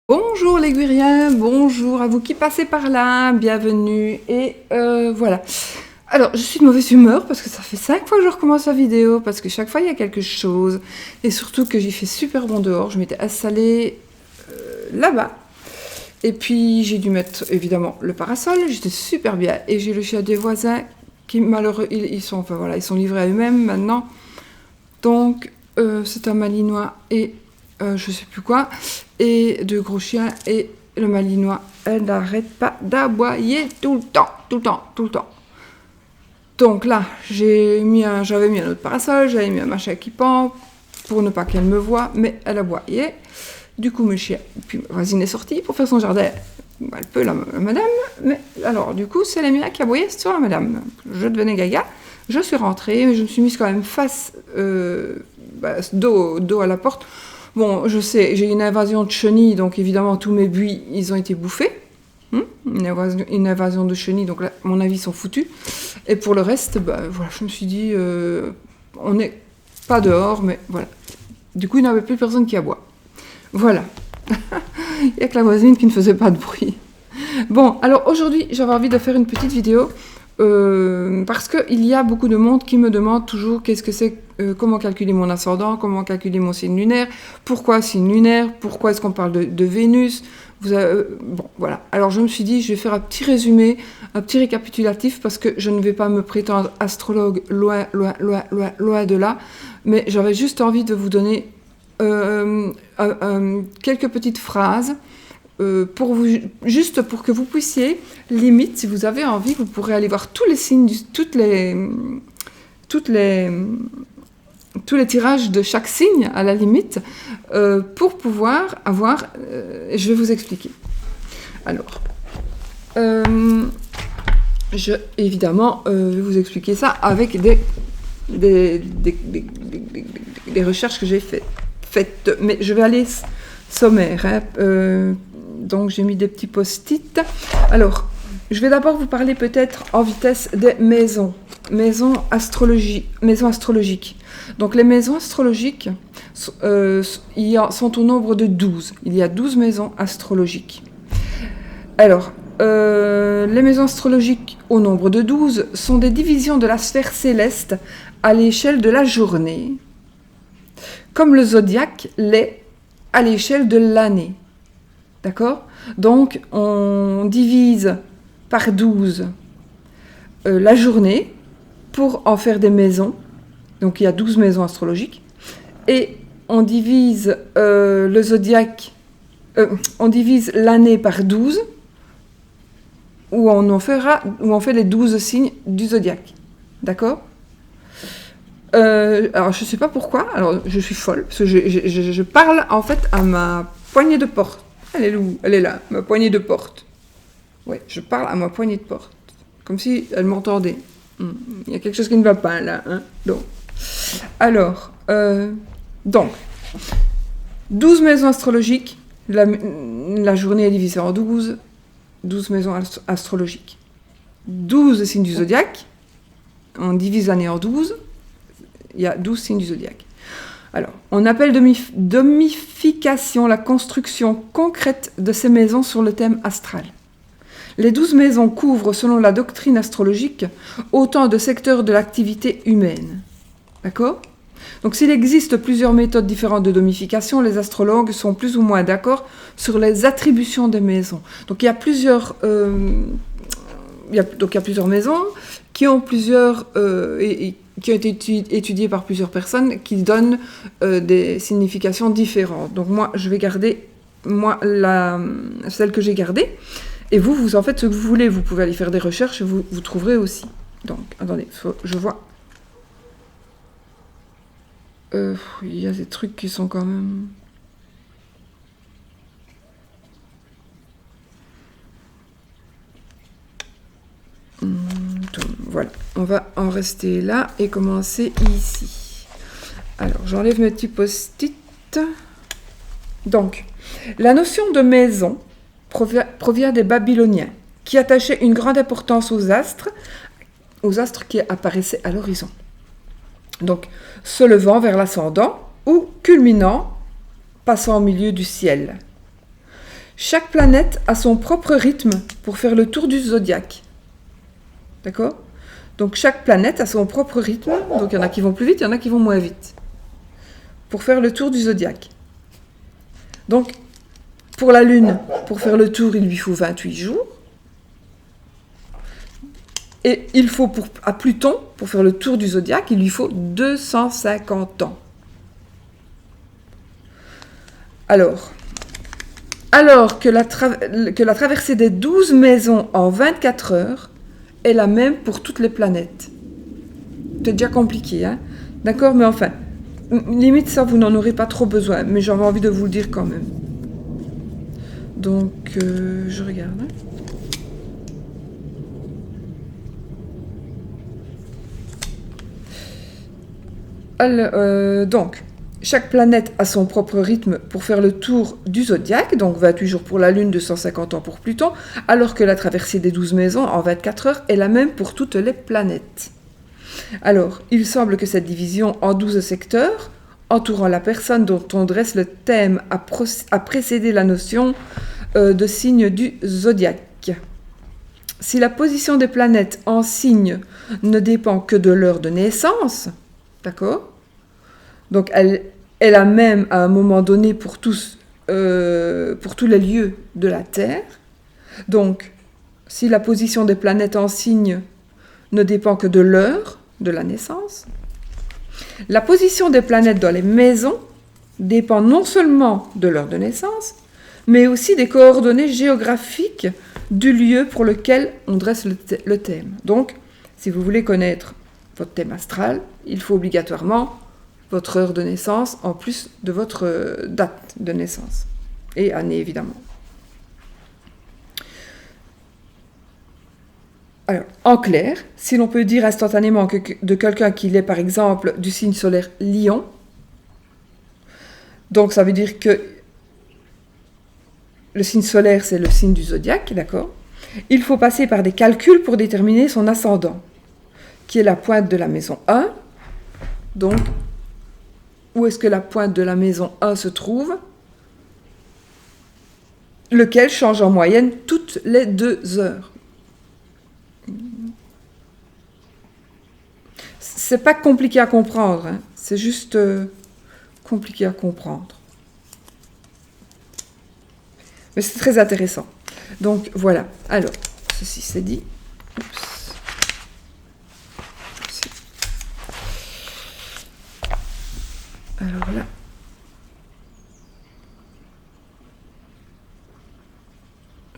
Bonjour les Guiriens, bonjour à vous qui passez par là, bienvenue, et voilà. Alors, je suis de mauvaise humeur parce que ça fait 5 fois que je recommence la vidéo, parce que chaque fois il y a quelque chose, et surtout que j'y fais super bon dehors, je m'étais installée là-bas, et puis j'ai dû mettre évidemment le parasol, j'étais super bien, et j'ai le chien des voisins qui malheureux, ils sont, enfin voilà, ils sont livrés à eux-mêmes maintenant, donc c'est un malinois et je sais plus quoi, et deux gros chiens, et le malinois, elle n'arrête pas d'aboyer tout le temps, tout le temps, tout le temps. Donc là, j'avais mis un autre parasol, j'avais mis un machin qui pend, pour ne pas qu'elle me voie, mais elle aboyait. Du coup, mes chiens, puis ma voisine est sortie pour faire son jardin. Elle peut, la madame, mais alors, du coup, c'est la mienne qui aboyait sur la madame. Je devenais gaga, je suis rentrée, je me suis mise quand même face, dos à la porte. Bon, je sais, j'ai une invasion de chenilles, donc évidemment, tous mes buis, ils ont été bouffés. Une invasion de chenilles, donc là, à mon avis, ils sont foutus. Et pour le reste, voilà, je me suis dit, on n'est pas dehors, mais voilà. Du coup, il n'y avait plus personne qui aboie. Voilà. Il n'y a que la voisine qui ne faisait pas de bruit. Bon, alors aujourd'hui, j'avais envie de faire une petite vidéo parce qu'il y a beaucoup de monde qui me demande toujours qu'est-ce que c'est, comment calculer mon ascendant, comment calculer mon signe lunaire, pourquoi signe lunaire, pourquoi est-ce qu'on parle de Vénus. Bon, voilà. Alors je me suis dit, je vais faire un petit résumé, un petit récapitulatif parce que je ne vais pas me prétendre astrologue loin de là, mais j'avais juste envie de vous donner quelques petites phrases juste pour que vous puissiez, limite, si vous avez envie, vous pourrez aller voir tous les signes, tous les tirages de chaque signe, à la limite, pour pouvoir avoir... je vais vous expliquer. Alors, évidemment, je vais vous expliquer ça avec des recherches que j'ai faites. Mais je vais aller sommaire, hein, donc j'ai mis des petits post-it. Alors, je vais d'abord vous parler peut-être en vitesse des maisons astrologiques. Donc les maisons astrologiques sont au nombre de 12. Il y a 12 maisons astrologiques. Alors, les maisons astrologiques au nombre de 12 sont des divisions de la sphère céleste à l'échelle de la journée, comme le zodiaque l'est à l'échelle de l'année. D'accord ? Donc, on divise par 12 la journée pour en faire des maisons. Donc, il y a 12 maisons astrologiques. Et on divise le zodiaque, on divise l'année par 12, où on fait les 12 signes du zodiaque. D'accord ? Alors, je ne sais pas pourquoi. Alors, je suis folle, parce que je parle en fait à ma poignée de porte. Elle est où ? Elle est là, ma poignée de porte. Ouais, je parle à ma poignée de porte. Comme si elle m'entendait. Il y a quelque chose qui ne va pas là. Hein, donc. Alors, donc, 12 maisons astrologiques. La journée est divisée en 12 maisons astrologiques. 12 signes du zodiaque. On divise l'année en 12. Il y a 12 signes du zodiaque. Alors, on appelle domification la construction concrète de ces maisons sur le thème astral. Les 12 maisons couvrent, selon la doctrine astrologique, autant de secteurs de l'activité humaine. D'accord ? Donc, s'il existe plusieurs méthodes différentes de domification, les astrologues sont plus ou moins d'accord sur les attributions des maisons. Donc, il y a plusieurs maisons qui ont qui ont été étudiées par plusieurs personnes qui donnent des significations différentes. Donc moi, je vais garder celle que j'ai gardée. Et vous en faites ce que vous voulez. Vous pouvez aller faire des recherches et vous trouverez aussi. Donc, attendez, je vois. Il y a des trucs qui sont quand même... Voilà, on va en rester là et commencer ici. Alors, j'enlève mes petits post-it. Donc, la notion de maison provient des Babyloniens, qui attachaient une grande importance aux astres qui apparaissaient à l'horizon. Donc, se levant vers l'ascendant ou culminant, passant au milieu du ciel. chaque planète a son propre rythme pour faire le tour du zodiaque. D'accord? Donc chaque planète a son propre rythme, donc il y en a qui vont plus vite, il y en a qui vont moins vite, pour faire le tour du zodiaque. Donc, pour la Lune, pour faire le tour, il lui faut 28 jours. Et il faut à Pluton, pour faire le tour du zodiaque, il lui faut 250 ans. Alors que la traversée des 12 maisons en 24 heures est la même pour toutes les planètes. C'est déjà compliqué, hein? D'accord, mais enfin, limite ça, vous n'en aurez pas trop besoin, mais j'avais envie de vous le dire quand même. Donc, je regarde. Hein. Alors, donc, chaque planète a son propre rythme pour faire le tour du zodiaque, donc 28 jours pour la Lune, 250 ans pour Pluton, alors que la traversée des 12 maisons en 24 heures est la même pour toutes les planètes. Alors, il semble que cette division en 12 secteurs, entourant la personne dont on dresse le thème, a précédé la notion de signe du zodiaque. Si la position des planètes en signe ne dépend que de l'heure de naissance, d'accord? Donc elle est la même à un moment donné pour tous les lieux de la Terre. Donc, si la position des planètes en signe ne dépend que de l'heure de la naissance, la position des planètes dans les maisons dépend non seulement de l'heure de naissance, mais aussi des coordonnées géographiques du lieu pour lequel on dresse le thème. Donc, si vous voulez connaître votre thème astral, il faut obligatoirement votre heure de naissance en plus de votre date de naissance et année évidemment. Alors, en clair, si l'on peut dire instantanément de quelqu'un qu'il est par exemple du signe solaire Lion, donc ça veut dire que le signe solaire c'est le signe du zodiaque, d'accord? Il faut passer par des calculs pour déterminer son ascendant, qui est la pointe de la maison 1. Donc, où est-ce que la pointe de la maison 1 se trouve? Lequel change en moyenne toutes les 2 heures. C'est pas compliqué à comprendre, hein. C'est juste compliqué à comprendre. Mais c'est très intéressant. Donc voilà. Alors, ceci c'est dit. Oups. Alors là.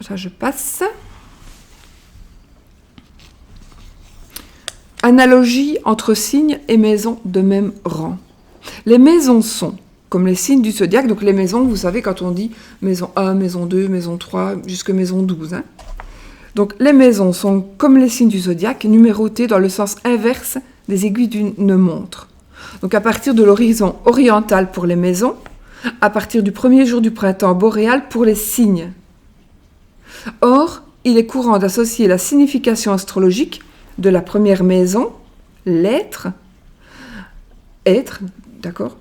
Ça, je passe. Analogie entre signes et maisons de même rang. Les maisons sont comme les signes du zodiaque. Donc les maisons, vous savez, quand on dit maison 1, maison 2, maison 3, jusqu'à maison 12. Hein. Donc les maisons sont comme les signes du zodiaque, numérotées dans le sens inverse des aiguilles d'une montre. Donc à partir de l'horizon oriental pour les maisons, à partir du premier jour du printemps boréal pour les signes. Or, il est courant d'associer la signification astrologique de la première maison, l'être, être, d'accord,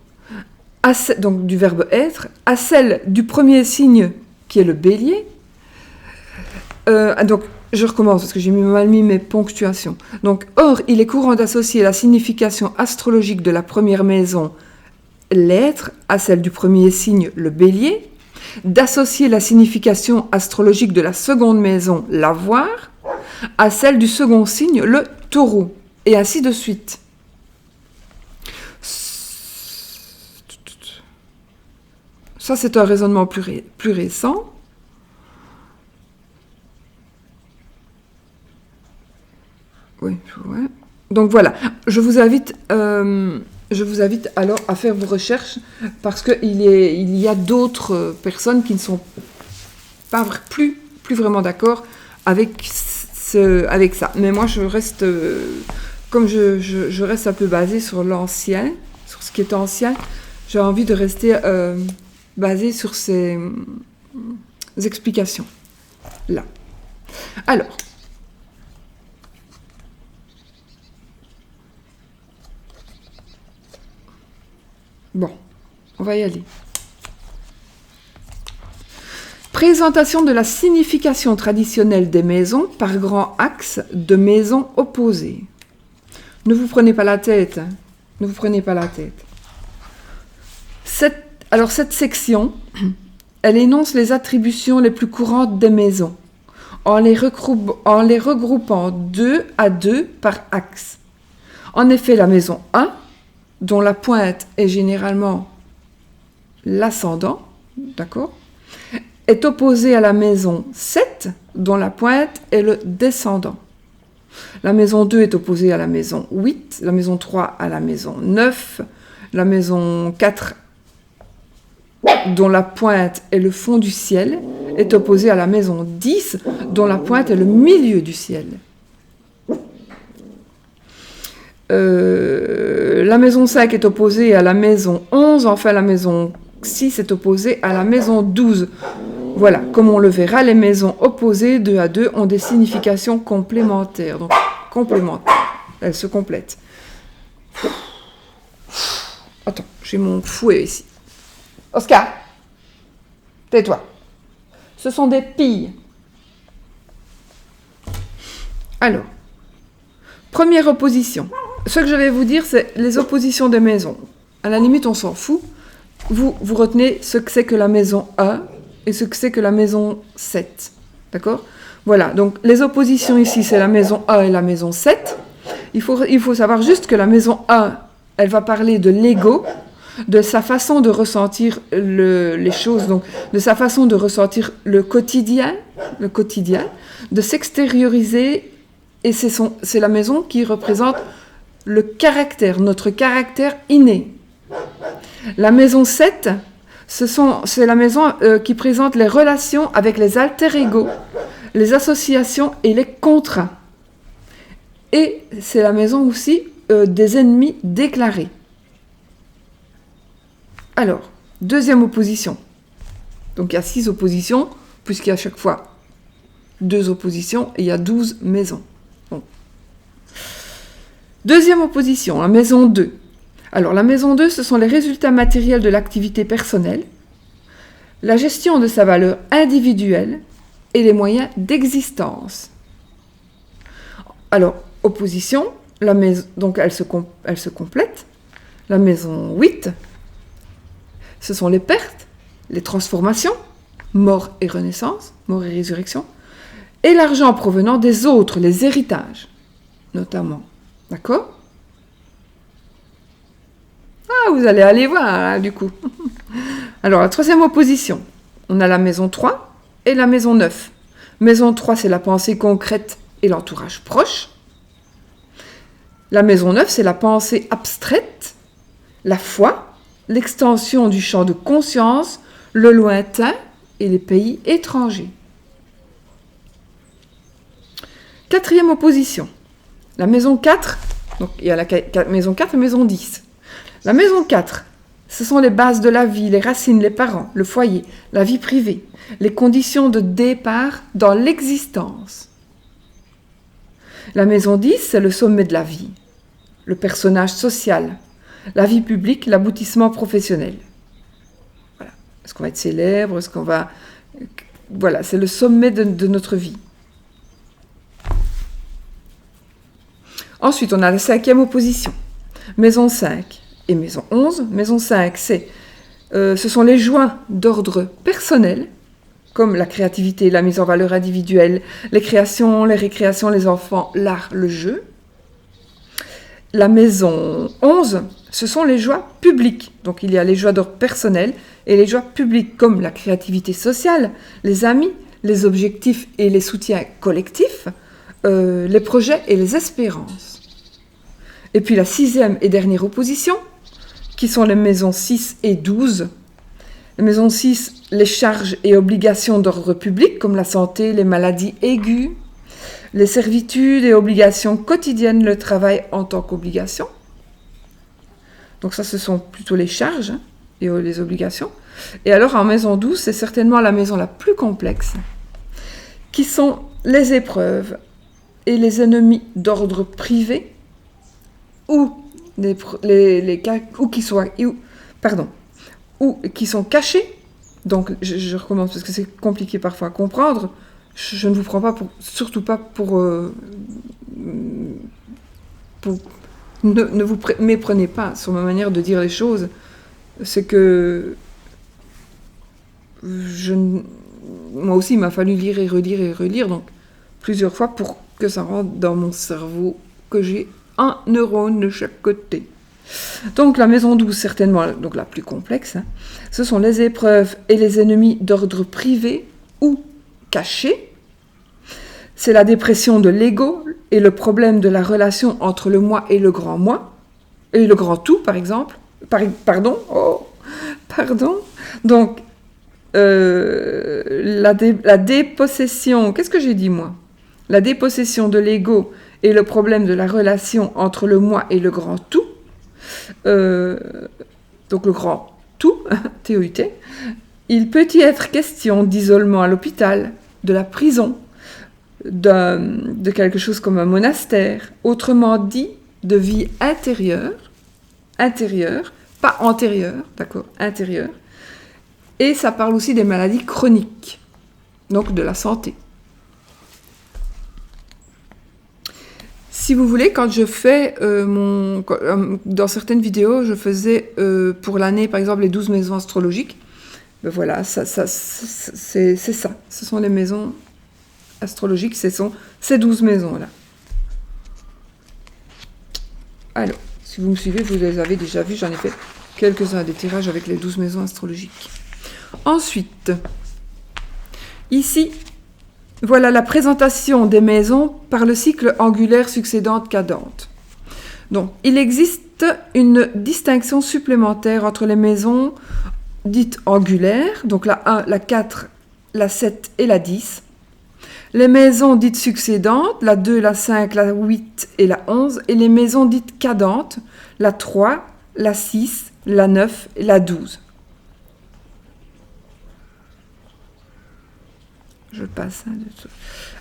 donc du verbe être, à celle du premier signe qui est le bélier. Donc, je recommence parce que j'ai mal mis mes ponctuations. Donc, or, il est courant d'associer la signification astrologique de la première maison, l'être, à celle du premier signe, le bélier, d'associer la signification astrologique de la seconde maison, l'avoir, à celle du second signe, le taureau, et ainsi de suite. Ça, c'est un raisonnement plus récent. Oui, ouais. Donc voilà, je vous invite alors à faire vos recherches parce qu'il y a d'autres personnes qui ne sont pas plus vraiment d'accord avec ça. Mais moi, je reste, comme je reste un peu basée sur l'ancien, sur ce qui est ancien, j'ai envie de rester basée sur ces explications-là. Alors, bon, on va y aller. Présentation de la signification traditionnelle des maisons par grands axes de maisons opposées. Ne vous prenez pas la tête. Hein. Ne vous prenez pas la tête. Cette section, elle énonce les attributions les plus courantes des maisons, en les regroupant 2 à 2 par axe. En effet, la maison 1, dont la pointe est généralement l'ascendant, d'accord, est opposée à la maison 7, dont la pointe est le descendant. La maison 2 est opposée à la maison 8, la maison 3 à la maison 9, la maison 4, dont la pointe est le fond du ciel, est opposée à la maison 10, dont la pointe est le milieu du ciel. La maison 5 est opposée à la maison 11, enfin la maison 6 est opposée à la maison 12. Voilà, comme on le verra, les maisons opposées 2 à 2 ont des significations complémentaires. Donc, complémentaires, elles se complètent. Attends, j'ai mon fouet ici. Oscar, tais-toi. Ce sont des pilles. Alors, première opposition. Ce que je vais vous dire, c'est les oppositions des maisons. À la limite, on s'en fout. Vous retenez ce que c'est que la maison 1 et ce que c'est que la maison 7. D'accord ? Voilà, donc les oppositions ici, c'est la maison 1 et la maison 7. Il faut savoir juste que la maison 1, elle va parler de l'ego, de sa façon de ressentir les choses, donc de sa façon de ressentir le quotidien, de s'extérioriser, et c'est la maison qui représente le caractère, notre caractère inné. La maison 7, c'est la maison qui présente les relations avec les alter-ego, les associations et les contrats. Et c'est la maison aussi des ennemis déclarés. Alors, deuxième opposition. Donc il y a 6 oppositions, puisqu'il y a à chaque fois 2 oppositions, et il y a 12 maisons. Bon. Deuxième opposition, la maison 2. Alors la maison 2, ce sont les résultats matériels de l'activité personnelle, la gestion de sa valeur individuelle et les moyens d'existence. Alors, opposition, donc elle se complète. La maison 8, ce sont les pertes, les transformations, mort et renaissance, mort et résurrection, et l'argent provenant des autres, les héritages, notamment. D'accord ? Ah, vous allez aller voir, là, du coup. Alors, la troisième opposition. On a la maison 3 et la maison 9. Maison 3, c'est la pensée concrète et l'entourage proche. La maison 9, c'est la pensée abstraite, la foi, l'extension du champ de conscience, le lointain et les pays étrangers. Quatrième opposition. La maison 4, donc il y a la maison 4 et maison 10. La maison 4, ce sont les bases de la vie, les racines, les parents, le foyer, la vie privée, les conditions de départ dans l'existence. La maison 10, c'est le sommet de la vie, le personnage social, la vie publique, l'aboutissement professionnel. Voilà. Est-ce qu'on va être célèbre? Est-ce qu'on va... Voilà, c'est le sommet de notre vie. Ensuite, on a la 5e opposition. Maison 5 et maison 11. Maison 5, ce sont les joies d'ordre personnel, comme la créativité, la mise en valeur individuelle, les créations, les récréations, les enfants, l'art, le jeu. La maison 11, ce sont les joies publiques. Donc il y a les joies d'ordre personnel et les joies publiques, comme la créativité sociale, les amis, les objectifs et les soutiens collectifs, les projets et les espérances. Et puis la 6e et dernière opposition, qui sont les maisons 6 et 12. Les maisons 6, les charges et obligations d'ordre public, comme la santé, les maladies aiguës, les servitudes et obligations quotidiennes, le travail en tant qu'obligation. Donc ça, ce sont plutôt les charges et les obligations. Et alors, en maison 12, c'est certainement la maison la plus complexe, qui sont les épreuves et les ennemis d'ordre privé, ou qui sont cachés Donc, je recommence parce que c'est compliqué parfois à comprendre. Je ne vous prends pas surtout pas ne vous méprenez pas sur ma manière de dire les choses. C'est que moi aussi, il m'a fallu lire et relire, donc plusieurs fois pour que ça rentre dans mon cerveau, que j'ai un neurone de chaque côté. Donc la maison 12, certainement donc la plus complexe, hein, ce sont les épreuves et les ennemis d'ordre privé ou caché. C'est la dépression de l'ego et le problème de la relation entre le moi et le grand moi, et le grand tout, par exemple. Pardon. Donc, la dépossession, qu'est-ce que j'ai dit moi? La dépossession de l'ego et le problème de la relation entre le moi et le grand tout. Donc le grand tout, T-O-U-T. Il peut y être question d'isolement à l'hôpital, de la prison, de quelque chose comme un monastère, autrement dit, de vie intérieure, pas antérieure, d'accord, intérieure. Et ça parle aussi des maladies chroniques, donc de la santé. Si vous voulez, quand je fais dans certaines vidéos, je faisais pour l'année, par exemple, les 12 maisons astrologiques. Ben voilà, c'est ça. Ce sont les maisons astrologiques, ce sont ces 12 maisons-là. Alors, si vous me suivez, vous les avez déjà vus, j'en ai fait quelques-uns des tirages avec les 12 maisons astrologiques. Ensuite, ici, voilà la présentation des maisons par le cycle angulaire succédante-cadente. Donc, il existe une distinction supplémentaire entre les maisons dites angulaires, donc la 1, la 4, la 7 et la 10. Les maisons dites succédantes, la 2, la 5, la 8 et la 11. Et les maisons dites cadentes, la 3, la 6, la 9 et la 12. Je passe.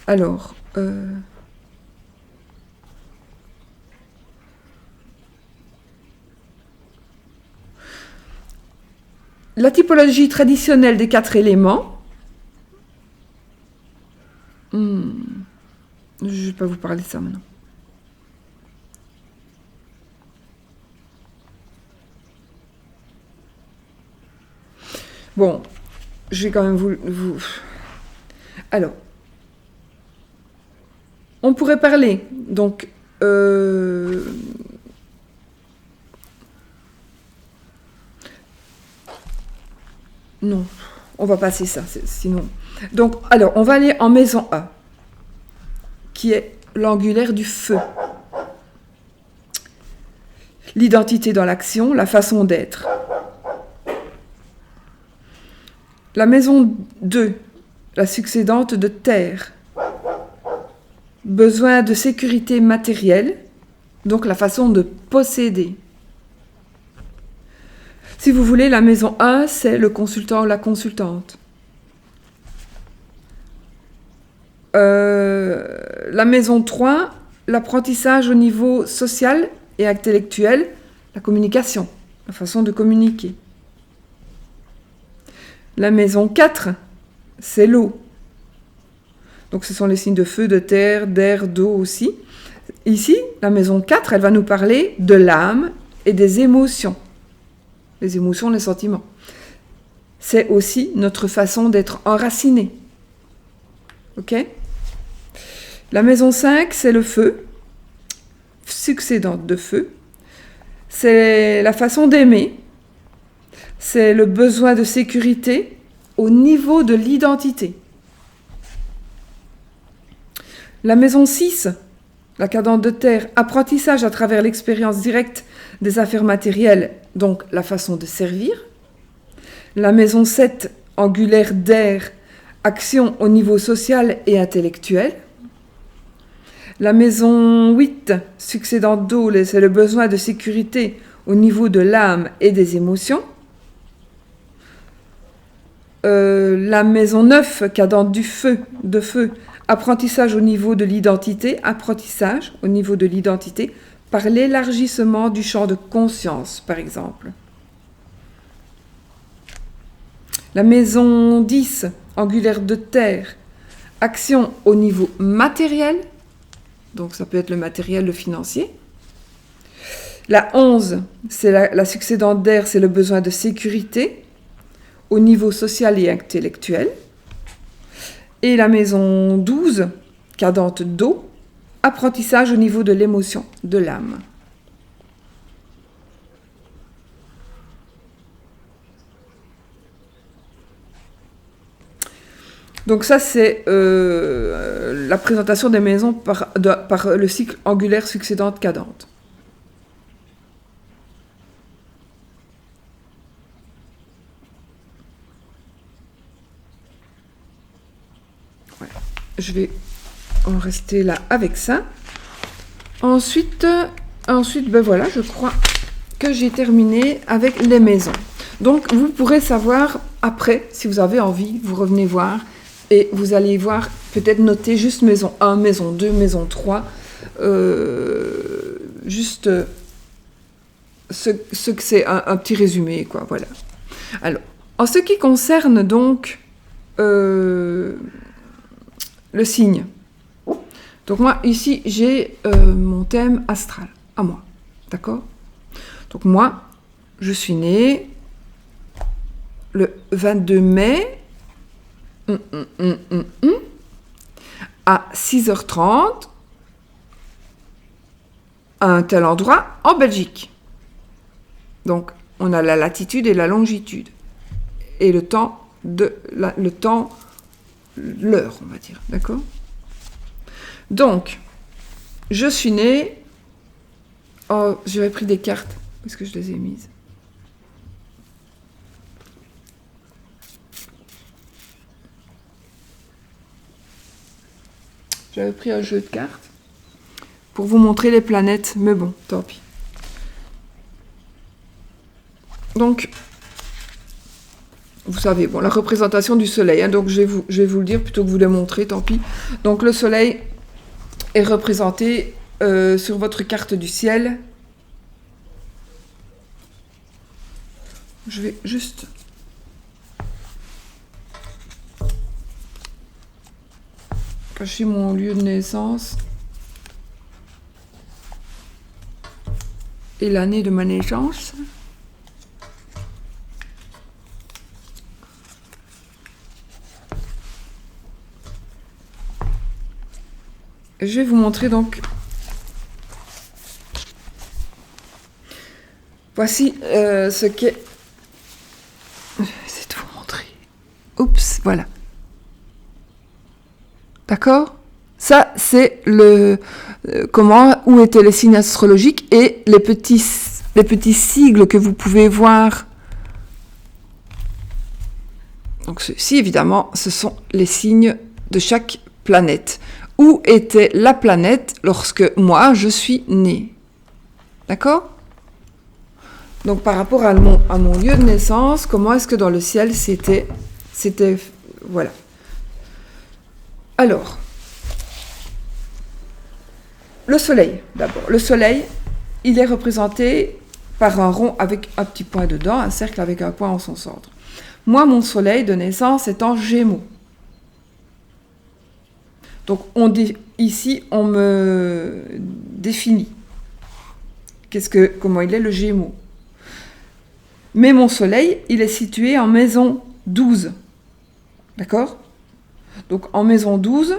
Alors, la typologie traditionnelle des 4 éléments. Je ne vais pas vous parler de ça maintenant. Bon, je vais quand même vous... Alors, on pourrait parler, donc, non, on va passer ça, sinon... Donc, alors, on va aller en maison A, qui est l'angulaire du feu. L'identité dans l'action, la façon d'être. La maison 2, la succédante de terre. Besoin de sécurité matérielle, donc la façon de posséder. Si vous voulez, la maison 1, c'est le consultant ou la consultante. La maison 3, l'apprentissage au niveau social et intellectuel, la communication, la façon de communiquer. La maison 4, c'est l'eau. Donc ce sont les signes de feu, de terre, d'air, d'eau aussi. Ici, la maison 4, elle va nous parler de l'âme et des émotions. Les émotions, les sentiments. C'est aussi notre façon d'être enraciné. Ok ? La maison 5, c'est le feu, succédante de feu. C'est la façon d'aimer. C'est le besoin de sécurité au niveau de l'identité. La maison 6, la cadente de terre, apprentissage à travers l'expérience directe des affaires matérielles, donc la façon de servir. La maison 7, angulaire d'air, action au niveau social et intellectuel. La maison 8, succédante d'eau, c'est le besoin de sécurité au niveau de l'âme et des émotions. La maison 9, cadente du feu, de feu, apprentissage au niveau de l'identité, apprentissage au niveau de l'identité par l'élargissement du champ de conscience, par exemple. La maison 10, angulaire de terre, action au niveau matériel, donc ça peut être le matériel, le financier. La 11, c'est la succédante d'air, c'est le besoin de sécurité au niveau social et intellectuel. Et la maison 12, cadente d'eau, apprentissage au niveau de l'émotion, de l'âme. Donc ça, c'est la présentation des maisons par le cycle angulaire succédante-cadente. Ouais. Je vais en rester là avec ça. Ensuite, ben voilà, je crois que j'ai terminé avec les maisons. Donc, vous pourrez savoir après, si vous avez envie, vous revenez voir. Et vous allez voir, peut-être noter juste maison 1, maison 2, maison 3, juste ce que c'est un petit résumé, quoi, voilà. Alors, en ce qui concerne donc le signe, donc moi, ici, j'ai mon thème astral, à moi, d'accord? Donc moi, je suis née le 22 mai, à 6h30 à un tel endroit en Belgique. Donc, on a la latitude et la longitude. Et le temps, l'heure, on va dire. D'accord? Donc, je suis née... Oh, j'avais pris des cartes. Est-ce que je les ai mises? J'avais pris un jeu de cartes pour vous montrer les planètes, mais bon, tant pis. Donc, vous savez, bon, la représentation du soleil, hein, donc je vais vous le dire plutôt que vous le montrer, tant pis. Donc, le soleil est représenté sur votre carte du ciel. Je vais juste... cacher mon lieu de naissance et l'année de ma naissance. Et je vais vous montrer donc. Voici ce qu'est. Je vais essayer de vous montrer. Oups, voilà. D'accord? Ça, c'est où étaient les signes astrologiques et les petits sigles que vous pouvez voir. Donc, ceci, évidemment, ce sont les signes de chaque planète. Où était la planète lorsque moi, je suis née? D'accord? Donc, par rapport à mon lieu de naissance, comment est-ce que dans le ciel, c'était... Voilà. Alors, le soleil, d'abord. Le soleil, il est représenté par un rond avec un petit point dedans, un cercle avec un point en son centre. Moi, mon soleil de naissance est en Gémeaux. Donc, ici, on me définit comment il est le Gémeaux. Mais mon soleil, il est situé en maison 12. D'accord ? Donc, en maison 12,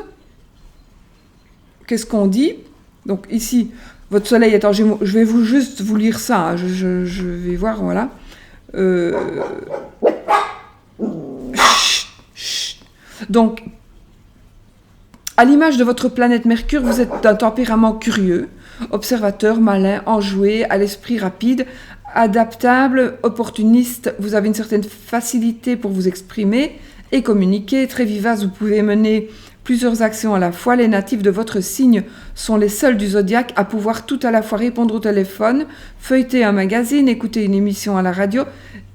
qu'est-ce qu'on dit? Donc, ici, votre soleil est en Gémeaux. Je vais juste vous lire ça. Hein. Je vais voir, voilà. Donc, à l'image de votre planète Mercure, vous êtes d'un tempérament curieux, observateur, malin, enjoué, à l'esprit rapide, adaptable, opportuniste. Vous avez une certaine facilité pour vous exprimer et communiquer, très vivace. Vous pouvez mener plusieurs actions à la fois. Les natifs de votre signe sont les seuls du zodiaque à pouvoir tout à la fois répondre au téléphone, feuilleter un magazine, écouter une émission à la radio,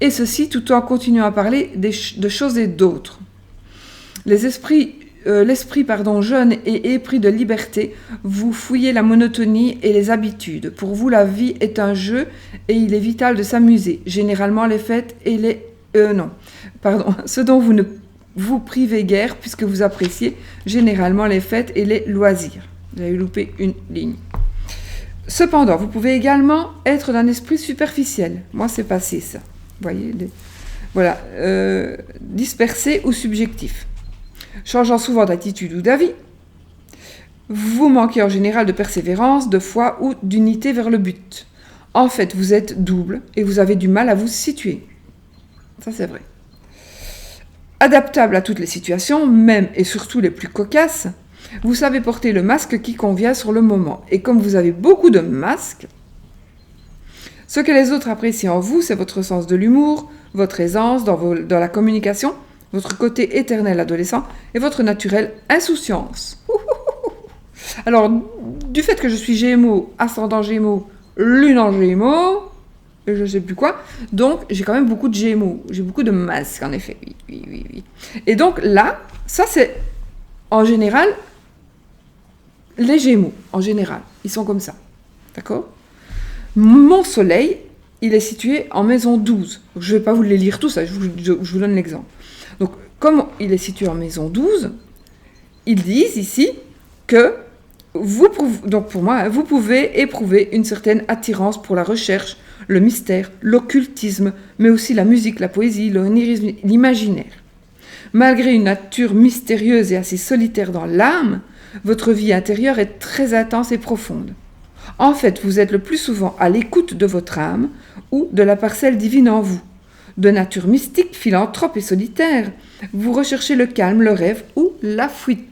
et ceci tout en continuant à parler de choses et d'autres. L'esprit jeune et épris de liberté, vous fouillez la monotonie et les habitudes. Pour vous, la vie est un jeu et il est vital de s'amuser. Généralement, les fêtes et les Non, pardon. Ce dont vous ne vous privez guère puisque vous appréciez généralement les fêtes et les loisirs. Vous avez loupé une ligne. Cependant, vous pouvez également être d'un esprit superficiel. Moi, c'est passé ça. Vous voyez, voilà, dispersé ou subjectif. Changeant souvent d'attitude ou d'avis. Vous manquez en général de persévérance, de foi ou d'unité vers le but. En fait, vous êtes double et vous avez du mal à vous situer. Ça, c'est vrai. Adaptable à toutes les situations, même et surtout les plus cocasses, vous savez porter le masque qui convient sur le moment. Et comme vous avez beaucoup de masques, ce que les autres apprécient en vous, c'est votre sens de l'humour, votre aisance dans la communication, votre côté éternel adolescent et votre naturelle insouciance. Alors, du fait que je suis Gémeaux, ascendant Gémeaux, lune en Gémeaux, et je ne sais plus quoi, donc j'ai quand même beaucoup de Gémeaux, j'ai beaucoup de masques en effet, oui. Et donc là, ça c'est en général les Gémeaux, en général, ils sont comme ça, d'accord ? Mon soleil, il est situé en maison 12, donc, je ne vais pas vous les lire tous, je vous donne l'exemple. Donc, comme il est situé en maison 12, ils disent ici que donc pour moi, vous pouvez éprouver une certaine attirance pour la recherche, le mystère, l'occultisme, mais aussi la musique, la poésie, l'onirisme, l'imaginaire. Malgré une nature mystérieuse et assez solitaire dans l'âme, votre vie intérieure est très intense et profonde. En fait, vous êtes le plus souvent à l'écoute de votre âme ou de la parcelle divine en vous. De nature mystique, philanthrope et solitaire, vous recherchez le calme, le rêve ou la fuite.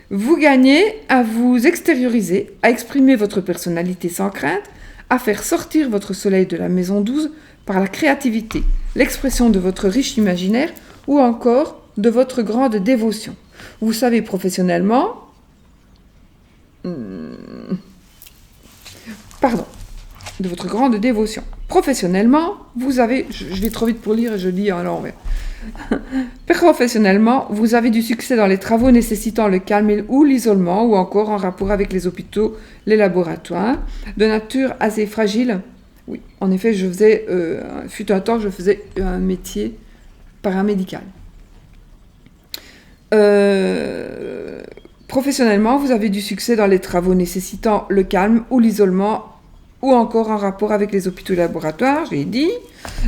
Vous gagnez à vous extérioriser, à exprimer votre personnalité sans crainte, à faire sortir votre soleil de la maison 12 par la créativité, l'expression de votre riche imaginaire ou encore de votre grande dévotion. Vous savez professionnellement... de votre grande dévotion. Professionnellement, vous avez... Je vais trop vite pour lire et je lis à l'envers. Professionnellement, vous avez du succès dans les travaux nécessitant le calme ou l'isolement, ou encore en rapport avec les hôpitaux, les laboratoires, de nature assez fragile. Oui, en effet, fut un temps, je faisais un métier paramédical. Professionnellement, vous avez du succès dans les travaux nécessitant le calme ou l'isolement, ou encore en rapport avec les hôpitaux et laboratoires, je l'ai dit.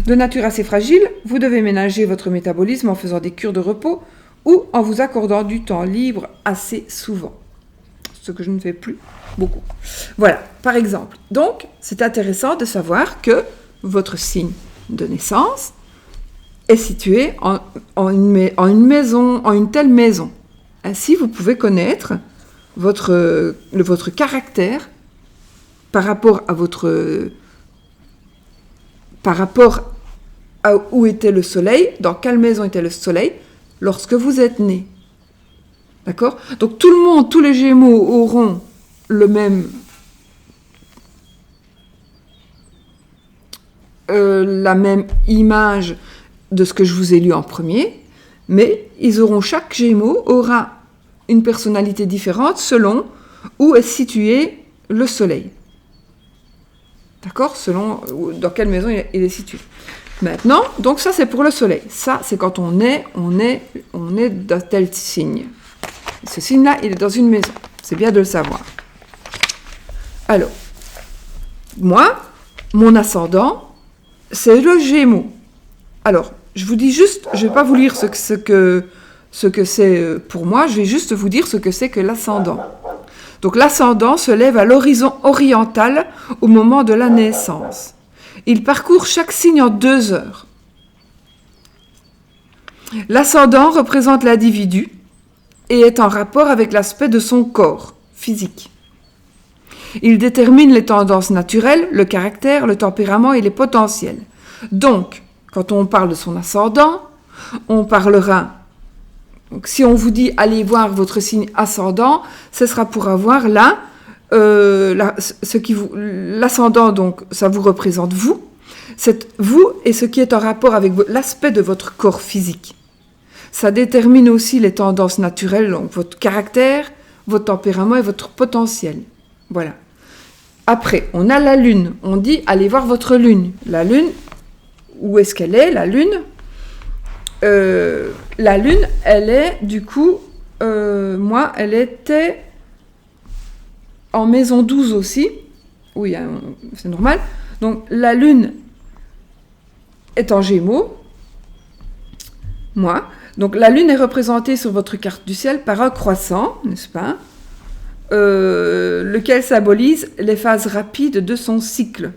De nature assez fragile, vous devez ménager votre métabolisme en faisant des cures de repos ou en vous accordant du temps libre assez souvent. Ce que je ne fais plus beaucoup. Voilà, par exemple. Donc, c'est intéressant de savoir que votre signe de naissance est situé en une telle maison. Ainsi, vous pouvez connaître votre caractère par rapport à où était le soleil, dans quelle maison était le soleil, lorsque vous êtes né. D'accord ? Donc tout le monde, tous les Gémeaux auront la même image de ce que je vous ai lu en premier, mais chaque Gémeaux aura une personnalité différente selon où est situé le soleil. D'accord ? Selon dans quelle maison il est situé. Maintenant, donc ça c'est pour le soleil. Ça c'est quand on est dans tel signe. Ce signe-là, il est dans une maison. C'est bien de le savoir. Alors, moi, mon ascendant, c'est le Gémeaux. Alors, je vous dis juste, je ne vais pas vous lire ce que c'est pour moi, je vais juste vous dire ce que c'est que l'ascendant. Donc l'ascendant se lève à l'horizon oriental au moment de la naissance. Il parcourt chaque signe en 2 heures. L'ascendant représente l'individu et est en rapport avec l'aspect de son corps physique. Il détermine les tendances naturelles, le caractère, le tempérament et les potentiels. Donc, quand on parle de son ascendant, on parlera... Donc, si on vous dit « allez voir votre signe ascendant », ce sera pour avoir là, l'ascendant, donc ça vous représente vous, c'est vous et ce qui est en rapport avec l'aspect de votre corps physique. Ça détermine aussi les tendances naturelles, donc votre caractère, votre tempérament et votre potentiel. Voilà. Après, on a la lune. On dit « allez voir votre lune ». La lune, où est-ce qu'elle est, la Lune? La Lune, elle est, du coup, moi, elle était en maison 12 aussi. Oui, hein, c'est normal. Donc, la Lune est en Gémeaux. Moi. Donc, la Lune est représentée sur votre carte du ciel par un croissant, n'est-ce pas? Lequel symbolise les phases rapides de son cycle.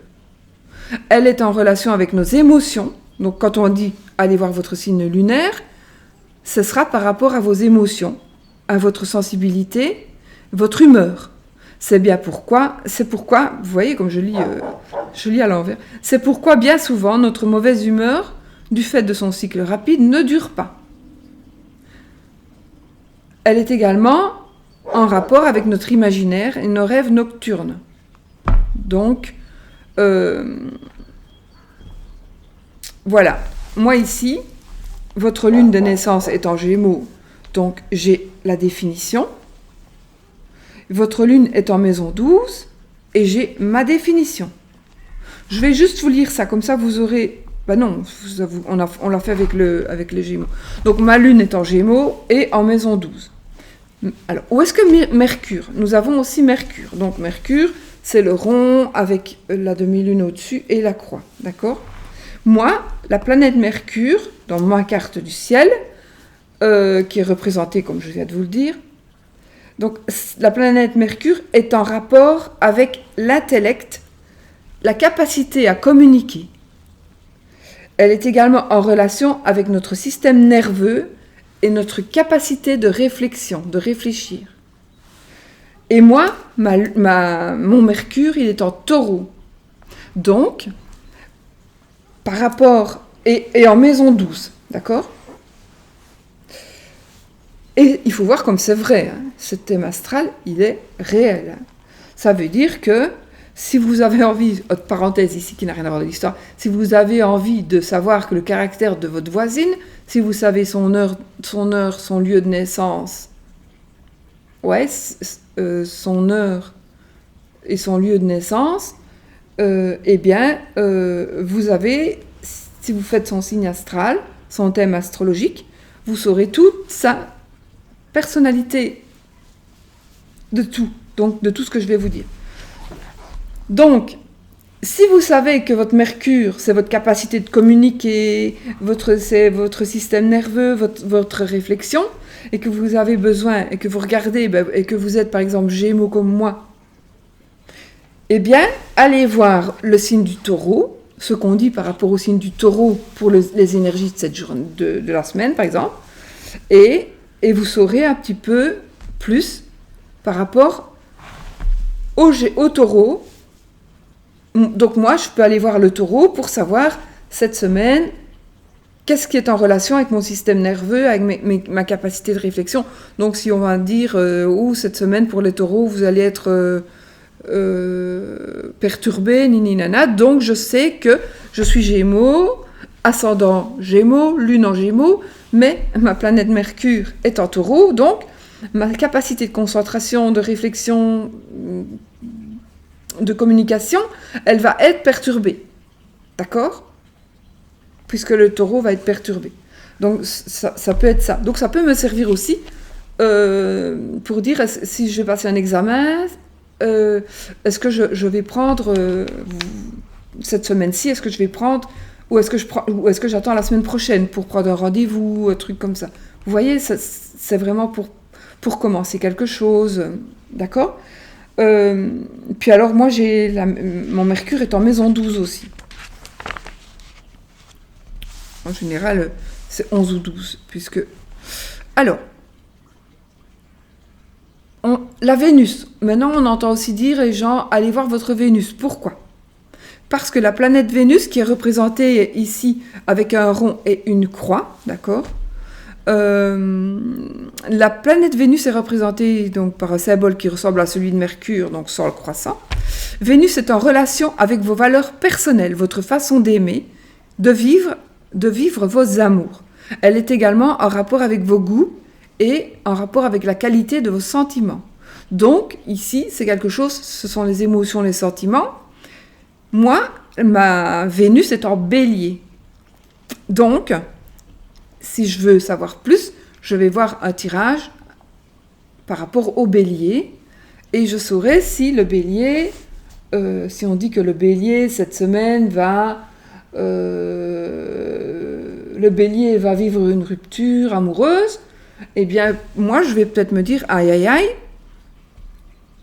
Elle est en relation avec nos émotions. Donc, quand on dit « allez voir votre signe lunaire », ce sera par rapport à vos émotions, à votre sensibilité, votre humeur. C'est pourquoi, vous voyez comme je lis à l'envers, c'est pourquoi bien souvent notre mauvaise humeur, du fait de son cycle rapide, ne dure pas. Elle est également en rapport avec notre imaginaire et nos rêves nocturnes. Donc, voilà. Moi ici, votre lune de naissance est en Gémeaux, donc j'ai la définition. Votre lune est en maison 12 et j'ai ma définition. Je vais juste vous lire ça, comme ça vous aurez... Ben non, on l'a fait avec les Gémeaux. Donc ma lune est en Gémeaux et en maison 12. Alors, où est-ce que Mercure? Nous avons aussi Mercure. Donc Mercure, c'est le rond avec la demi-lune au-dessus et la croix. D'accord? Moi, la planète Mercure, dans ma carte du ciel, qui est représentée, comme je viens de vous le dire, donc la planète Mercure est en rapport avec l'intellect, la capacité à communiquer. Elle est également en relation avec notre système nerveux et notre capacité de réflexion, de réfléchir. Et moi, mon Mercure, il est en Taureau. Donc, par rapport... Et en maison 12, d'accord? Et il faut voir comme c'est vrai, hein, ce thème astral, il est réel. Hein. Ça veut dire que si vous avez envie, autre parenthèse ici qui n'a rien à voir de l'histoire, si vous avez envie de savoir que le caractère de votre voisine, si vous savez son heure, son lieu de naissance, son heure et son lieu de naissance, eh bien, vous avez, si vous faites son signe astral, son thème astrologique, vous saurez toute sa personnalité de tout, donc de tout ce que je vais vous dire. Donc, si vous savez que votre Mercure, c'est votre capacité de communiquer, c'est votre système nerveux, votre réflexion, et que vous avez besoin, et que vous regardez, et que vous êtes par exemple Gémeaux comme moi, eh bien, allez voir le signe du Taureau, ce qu'on dit par rapport au signe du Taureau pour les énergies de cette journée, de la semaine par exemple, et vous saurez un petit peu plus par rapport au Taureau. Donc moi, je peux aller voir le Taureau pour savoir, cette semaine, qu'est-ce qui est en relation avec mon système nerveux, avec ma capacité de réflexion. Donc si on va dire, cette semaine, pour les Taureaux, vous allez être perturbé, nana. Donc je sais que je suis Gémeaux, ascendant Gémeaux, lune en Gémeaux, mais ma planète Mercure est en Taureau, donc ma capacité de concentration, de réflexion, de communication, elle va être perturbée. D'accord? Puisque le Taureau va être perturbé. Donc ça peut être ça. Donc ça peut me servir aussi pour dire si je vais passer un examen, est-ce que je vais prendre cette semaine-ci, est-ce que je vais prendre ou est-ce que j'attends la semaine prochaine pour prendre un rendez-vous, un truc comme ça. Vous voyez, c'est vraiment pour commencer quelque chose, d'accord? Puis alors, moi, mon Mercure est en maison 12 aussi. En général, c'est 11 ou 12, puisque... Alors, la Vénus. Maintenant, on entend aussi dire, les gens, allez voir votre Vénus. Pourquoi ? Parce que la planète Vénus, qui est représentée ici avec un rond et une croix, d'accord ? La planète Vénus est représentée donc par un symbole qui ressemble à celui de Mercure, donc sans le croissant. Vénus est en relation avec vos valeurs personnelles, votre façon d'aimer, de vivre vos amours. Elle est également en rapport avec vos goûts et en rapport avec la qualité de vos sentiments. Donc, ici, c'est quelque chose, ce sont les émotions, les sentiments. Moi, ma Vénus est en Bélier. Donc, si je veux savoir plus, je vais voir un tirage par rapport au bélier et je saurai si le bélier, si on dit que le bélier cette semaine le bélier va vivre une rupture amoureuse, eh bien moi je vais peut-être me dire aïe aïe aïe,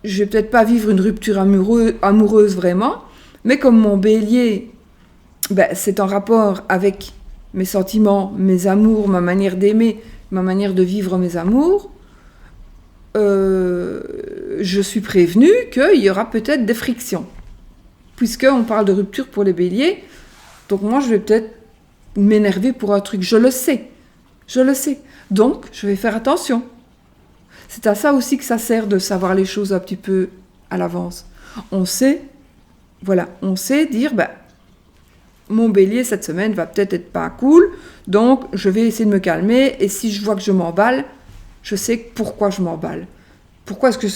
je vais peut-être pas vivre une rupture amoureuse vraiment, mais comme mon bélier, c'est en rapport avec mes sentiments, mes amours, ma manière d'aimer, ma manière de vivre mes amours, je suis prévenue qu'il y aura peut-être des frictions. Puisqu'on parle de rupture pour les béliers, donc moi je vais peut-être m'énerver pour un truc, je le sais. Donc je vais faire attention. C'est à ça aussi que ça sert de savoir les choses un petit peu à l'avance. On sait dire, mon bélier cette semaine va peut-être être pas cool, donc je vais essayer de me calmer, et si je vois que je m'emballe, je sais pourquoi je m'emballe. Pourquoi est-ce que...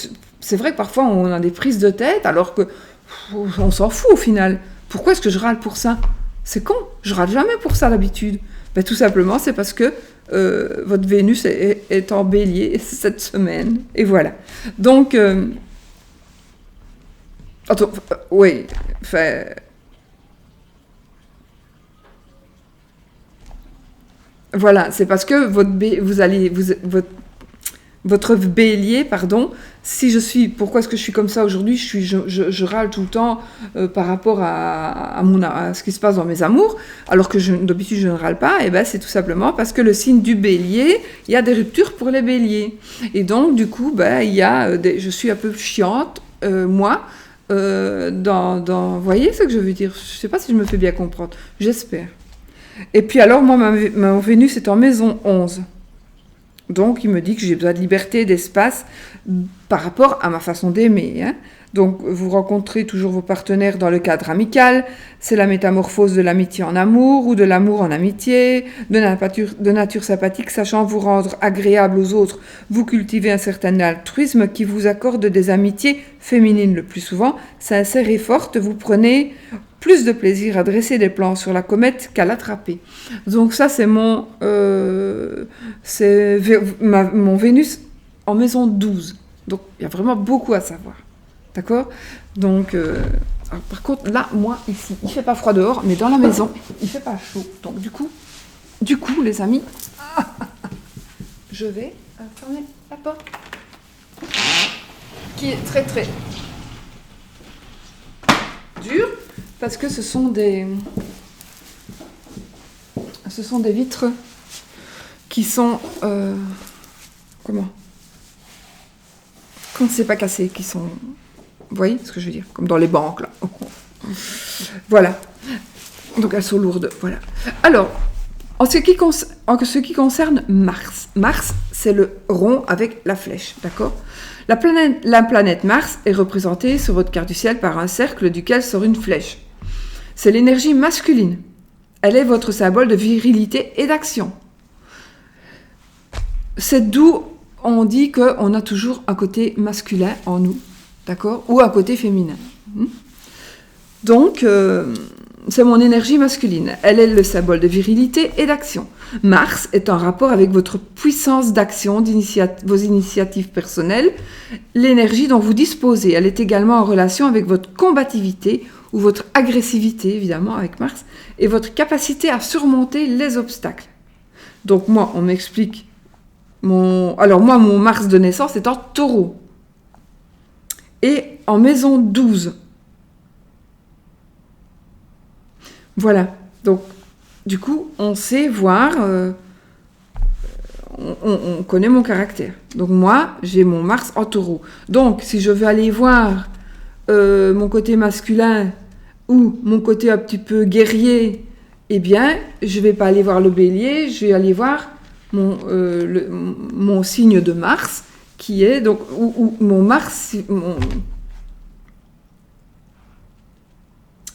C'est vrai que parfois on a des prises de tête, alors que on s'en fout au final. Pourquoi est-ce que je râle pour ça ? C'est con, je râle jamais pour ça d'habitude. Tout simplement, c'est parce que votre Vénus est en bélier cette semaine, et voilà. Donc... Voilà, c'est parce que votre bélier, pourquoi est-ce que je suis comme ça aujourd'hui, je râle tout le temps par rapport à ce qui se passe dans mes amours, alors que d'habitude je ne râle pas, et c'est tout simplement parce que le signe du bélier, il y a des ruptures pour les béliers. Et donc, du coup, je suis un peu chiante, moi, vous voyez ce que je veux dire ? Je ne sais pas si je me fais bien comprendre, j'espère. Et puis alors, moi, ma Vénus est en maison 11. Donc, il me dit que j'ai besoin de liberté, d'espace par rapport à ma façon d'aimer. Hein. Donc, vous rencontrez toujours vos partenaires dans le cadre amical. C'est la métamorphose de l'amitié en amour ou de l'amour en amitié, de nature sympathique, sachant vous rendre agréable aux autres. Vous cultivez un certain altruisme qui vous accorde des amitiés féminines le plus souvent, sincères et fortes. Vous prenez plus de plaisir à dresser des plans sur la comète qu'à l'attraper. Donc ça, c'est mon Vénus en maison 12. Donc, il y a vraiment beaucoup à savoir. D'accord ? Donc, par contre, là, moi, ici, il ne fait pas froid dehors, mais dans la maison, il ne fait pas chaud. Donc, du coup, les amis, je vais fermer la porte, qui est très, très dure, parce que ce sont des vitres qui sont comment c'est pas cassé, qui sont, vous voyez ce que je veux dire, comme dans les banques là. Voilà, donc elles sont lourdes. Voilà. Alors, en ce qui concerne Mars, c'est le rond avec la flèche, d'accord ? La planète Mars est représentée sur votre carte du ciel par un cercle duquel sort une flèche. C'est l'énergie masculine. Elle est votre symbole de virilité et d'action. C'est d'où on dit qu'on a toujours un côté masculin en nous, d'accord ? Ou un côté féminin. Donc, c'est mon énergie masculine. Elle est le symbole de virilité et d'action. Mars est en rapport avec votre puissance d'action, vos initiatives personnelles, l'énergie dont vous disposez. Elle est également en relation avec votre combativité ou votre agressivité, évidemment, avec Mars, et votre capacité à surmonter les obstacles. Donc moi, on m'explique, mon Mars de naissance est en Taureau, et en maison 12. Voilà, donc du coup, on sait voir, on connaît mon caractère. Donc moi, j'ai mon Mars en Taureau. Donc, si je veux aller voir mon côté masculin ou mon côté un petit peu guerrier, eh bien, je ne vais pas aller voir le bélier, je vais aller voir mon signe de Mars, qui est donc où mon Mars...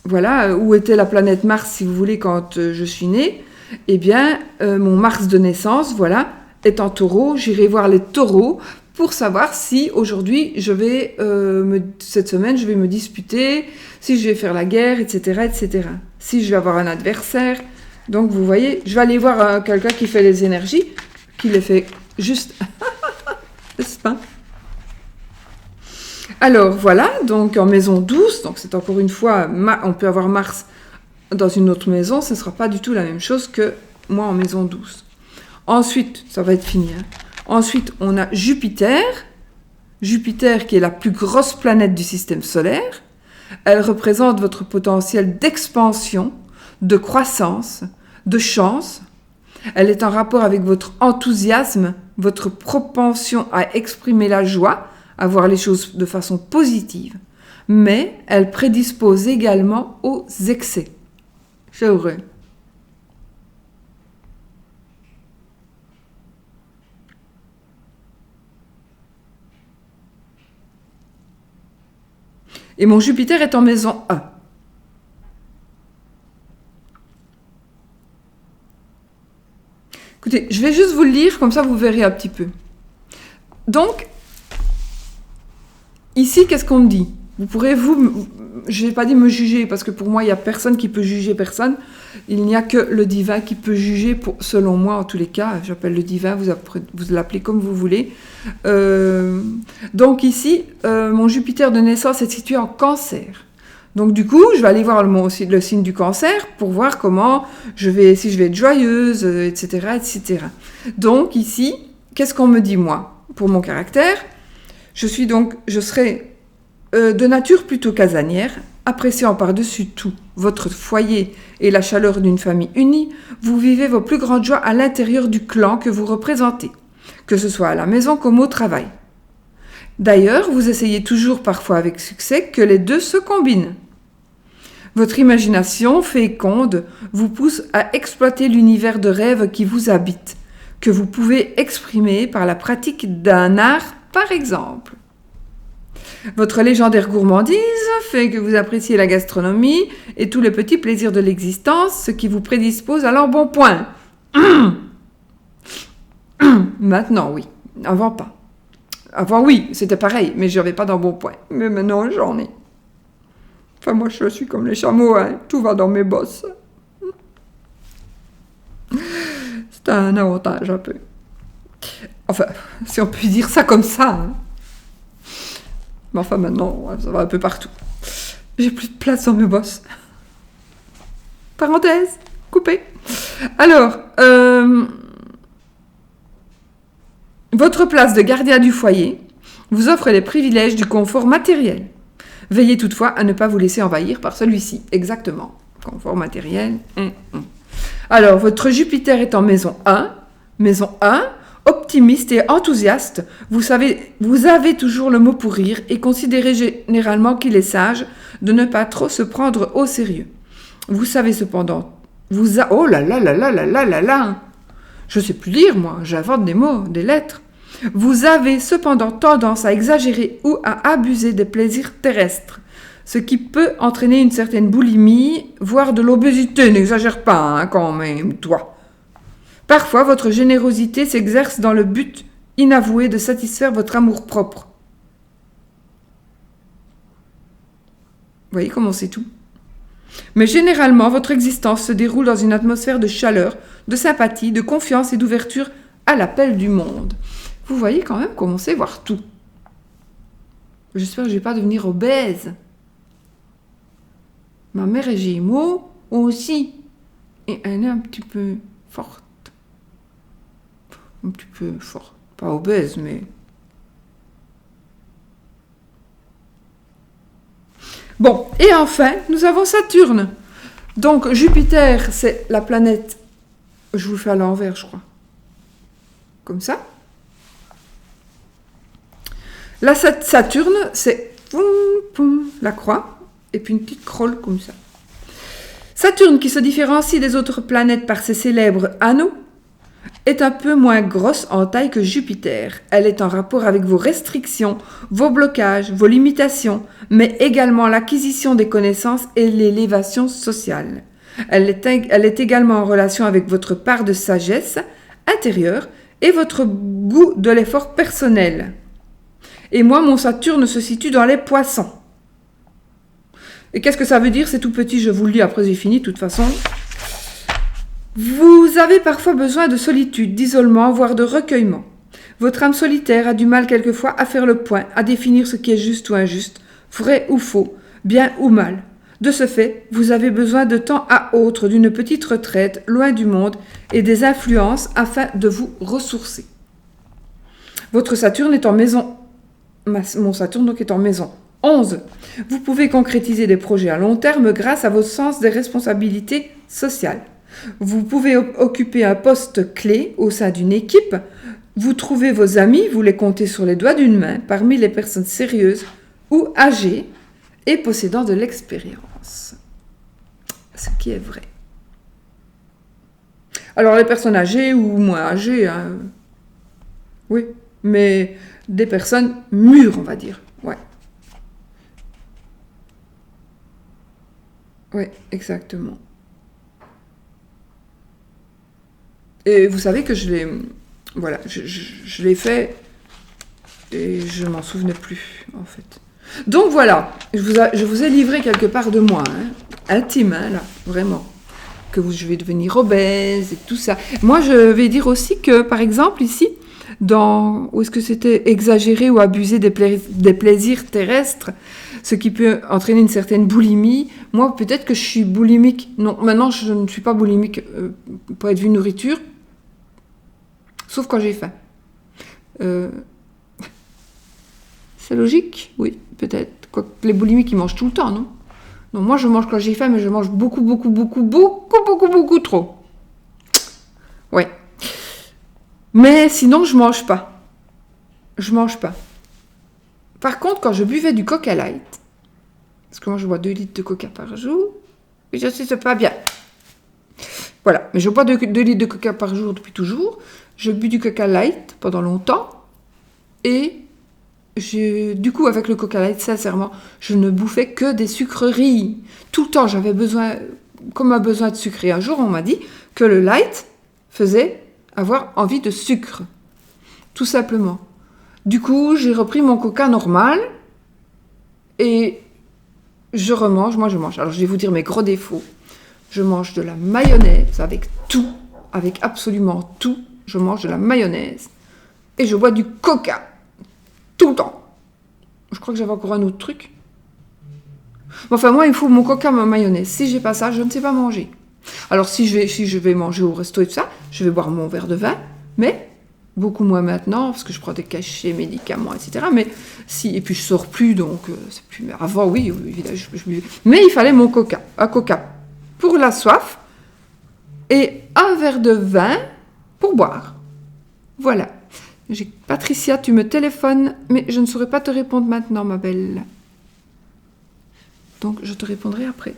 Voilà, où était la planète Mars, si vous voulez, quand je suis née. Eh bien, mon Mars de naissance, voilà, est en Taureau. J'irai voir les Taureaux pour savoir si aujourd'hui, cette semaine, je vais me disputer, si je vais faire la guerre, etc., etc. Si je vais avoir un adversaire, Donc, vous voyez, je vais aller voir quelqu'un qui fait les énergies, qui les fait juste... N'est-ce pas? Alors, voilà, donc en maison 12, donc c'est encore une fois, on peut avoir Mars dans une autre maison, ce ne sera pas du tout la même chose que moi en maison 12. Ensuite, ça va être fini. Hein. Ensuite, on a Jupiter. Jupiter qui est la plus grosse planète du système solaire. Elle représente votre potentiel d'expansion, de croissance, de chance. Elle est en rapport avec votre enthousiasme, votre propension à exprimer la joie, à voir les choses de façon positive. Mais elle prédispose également aux excès. C'est vrai. Et mon Jupiter est en maison 1. Écoutez, je vais juste vous le lire, comme ça vous verrez un petit peu. Donc, ici, qu'est-ce qu'on me dit? Vous pourrez, je n'ai pas dit me juger, parce que pour moi, il n'y a personne qui peut juger personne. Il n'y a que le divin qui peut juger, selon moi, en tous les cas. J'appelle le divin, vous l'appelez comme vous voulez. Donc ici, mon Jupiter de naissance est situé en Cancer. Donc du coup, je vais aller voir le signe du Cancer pour voir comment si je vais être joyeuse, etc., etc. Donc ici, qu'est-ce qu'on me dit moi? Pour mon caractère, je serai de nature plutôt casanière, appréciant par-dessus tout votre foyer et la chaleur d'une famille unie. Vous vivez vos plus grandes joies à l'intérieur du clan que vous représentez, que ce soit à la maison comme au travail. D'ailleurs, vous essayez toujours, parfois avec succès, que les deux se combinent. Votre imagination féconde vous pousse à exploiter l'univers de rêve qui vous habite, que vous pouvez exprimer par la pratique d'un art, par exemple. Votre légendaire gourmandise fait que vous appréciez la gastronomie et tous les petits plaisirs de l'existence, ce qui vous prédispose à l'embonpoint. Maintenant, oui. Avant, pas. Avant, oui, c'était pareil, mais je n'avais pas d'embonpoint. Mais maintenant, j'en ai. Enfin, moi, je suis comme les chameaux, hein. Tout va dans mes bosses. C'est un avantage, un peu. Enfin, si on peut dire ça comme ça, hein. Mais enfin, maintenant, ça va un peu partout. J'ai plus de place dans mes bosses. Parenthèse, coupé. Alors, votre place de gardien du foyer vous offre les privilèges du confort matériel. Veillez toutefois à ne pas vous laisser envahir par celui-ci. Exactement. Confort matériel. Alors, votre Jupiter est en maison 1. Maison 1, optimiste et enthousiaste. Vous avez toujours le mot pour rire et considérez généralement qu'il est sage de ne pas trop se prendre au sérieux. Vous savez cependant... Oh là là là là là là là là. Je sais plus lire, moi. J'invente des mots, des lettres. Vous avez cependant tendance à exagérer ou à abuser des plaisirs terrestres, ce qui peut entraîner une certaine boulimie, voire de l'obésité. N'exagère pas, hein, quand même, toi. Parfois, votre générosité s'exerce dans le but inavoué de satisfaire votre amour-propre. Vous voyez comment c'est tout? Mais généralement, votre existence se déroule dans une atmosphère de chaleur, de sympathie, de confiance et d'ouverture à l'appel du monde. Vous voyez quand même comment c'est voir tout. J'espère que je ne vais pas devenir obèse. Ma mère est Gémeaux aussi. Et elle est un petit peu forte. Un petit peu forte. Pas obèse, mais... Bon, et enfin, nous avons Saturne. Donc, Jupiter, c'est la planète... Je vous fais à l'envers, je crois. Comme ça. La Saturne, c'est la croix, et puis une petite crolle comme ça. Saturne, qui se différencie des autres planètes par ses célèbres anneaux, est un peu moins grosse en taille que Jupiter. Elle est en rapport avec vos restrictions, vos blocages, vos limitations, mais également l'acquisition des connaissances et l'élévation sociale. Elle est également en relation avec votre part de sagesse intérieure et votre goût de l'effort personnel. Et moi, mon Saturne se situe dans les Poissons. Et qu'est-ce que ça veut dire? C'est tout petit, je vous le dis, après j'ai fini, de toute façon. Vous avez parfois besoin de solitude, d'isolement, voire de recueillement. Votre âme solitaire a du mal quelquefois à faire le point, à définir ce qui est juste ou injuste, vrai ou faux, bien ou mal. De ce fait, vous avez besoin de temps à autre d'une petite retraite, loin du monde et des influences afin de vous ressourcer. Votre Saturne est en maison. Mon Saturne donc est en maison 11. Vous pouvez concrétiser des projets à long terme grâce à votre sens des responsabilités sociales. Vous pouvez occuper un poste clé au sein d'une équipe. Vous trouvez vos amis, vous les comptez sur les doigts d'une main, parmi les personnes sérieuses ou âgées et possédant de l'expérience. Ce qui est vrai. Alors les personnes âgées ou moins âgées, hein, oui, mais des personnes mûres, on va dire. Ouais. Oui, exactement. Et vous savez que je l'ai fait et je m'en souvenais plus, en fait. Donc voilà, je vous ai livré quelque part de moi, hein, intime, hein, là, vraiment, que je vais devenir obèse et tout ça. Moi, je vais dire aussi que, par exemple, ici, où est-ce que c'était exagéré ou abusé des plaisirs terrestres, ce qui peut entraîner une certaine boulimie. Moi, peut-être que je suis boulimique. Non, maintenant, je ne suis pas boulimique pour être vue nourriture, sauf quand j'ai faim. C'est logique, oui, peut-être. Quoique les boulimiques, ils mangent tout le temps, non? Non, moi, je mange quand j'ai faim, mais je mange beaucoup trop. Ouais. Mais sinon, je mange pas. Je mange pas. Par contre, quand je buvais du Coca Light, parce que moi, je bois 2 litres de Coca par jour, et je sais, c'est pas bien. Voilà, mais je bois 2 litres de Coca par jour depuis toujours. Je bus du Coca Light pendant longtemps, et du coup, avec le Coca Light, sincèrement, je ne bouffais que des sucreries. Tout le temps, j'avais besoin, comme un besoin de sucre. Et un jour, on m'a dit que le light faisait avoir envie de sucre. Tout simplement. Du coup, j'ai repris mon Coca normal et je remange. Moi, je mange. Alors, je vais vous dire mes gros défauts. Je mange de la mayonnaise avec tout, avec absolument tout. Je mange de la mayonnaise et je bois du Coca. Tout le temps. Je crois que j'avais encore un autre truc. Enfin, moi, il faut mon Coca, ma mayonnaise. Si j'ai pas ça, je ne sais pas manger. Alors, si je vais manger au resto et tout ça, je vais boire mon verre de vin, mais beaucoup moins maintenant, parce que je prends des cachets, médicaments, etc. Mais si, et puis je sors plus, donc c'est plus. Mais avant, oui, évidemment, mais il fallait mon Coca. Un Coca pour la soif et un verre de vin pour boire. Voilà. Patricia, tu me téléphones, mais je ne saurais pas te répondre maintenant, ma belle. Donc, je te répondrai après.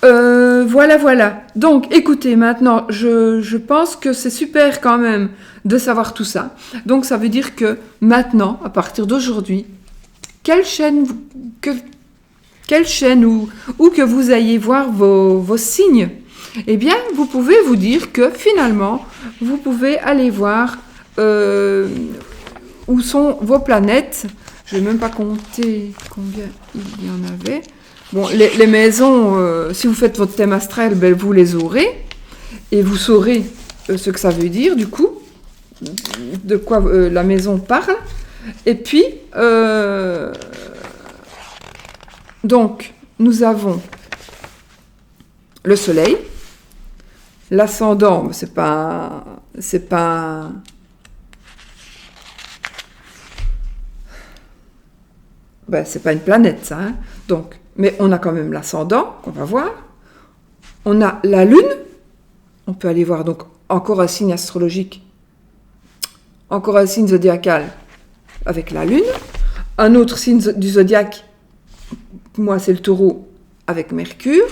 Voilà. Donc, écoutez, maintenant, je pense que c'est super quand même de savoir tout ça. Donc, ça veut dire que maintenant, à partir d'aujourd'hui, quelle chaîne ou que vous ayez voir vos signes, eh bien, vous pouvez vous dire que finalement, vous pouvez aller voir où sont vos planètes. Je ne vais même pas compter combien il y en avait. Bon, les maisons, si vous faites votre thème astral, ben, vous les aurez. Et vous saurez ce que ça veut dire, du coup, de quoi la maison parle. Et puis, donc, nous avons le soleil. L'ascendant, c'est pas une planète, ça. Hein. Donc, mais on a quand même l'ascendant, qu'on va voir. On a la lune. On peut aller voir donc encore un signe astrologique, encore un signe zodiacal avec la lune. Un autre signe du zodiaque, moi c'est le taureau avec Mercure.